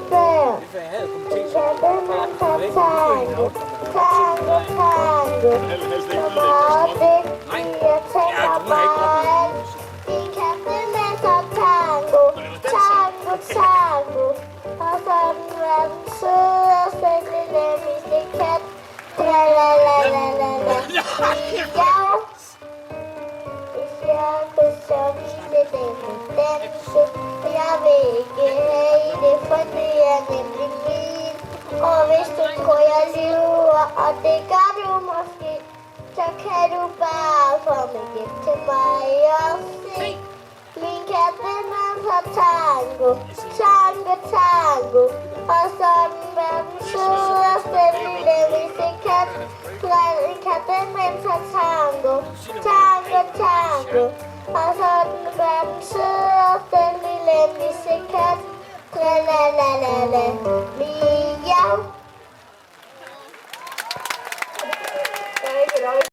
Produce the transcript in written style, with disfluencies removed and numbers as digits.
før. Det er jeg havde kommet til. Katten man tager tango, tango, tango. Så meget vigtigt, jeg tænker mig. Min katten man tager tango, tango, tango. Og sådan var den sødeste lille miste kat. Tralalalala. Hvis jeg kunne så ville denne danse. Jeg vil ikke have det, for det er nemlig min. Og hvis du tror jeg lyver, og det gør du måske, så kan du bare komme hjem til mig og se. Min kat, den danser tango, tango, tango. Og sådan var den sødeste lille visse kat. En kat, den danser tango, tango, tango. Og sådan var den sødeste lille visse kat. La la la la la.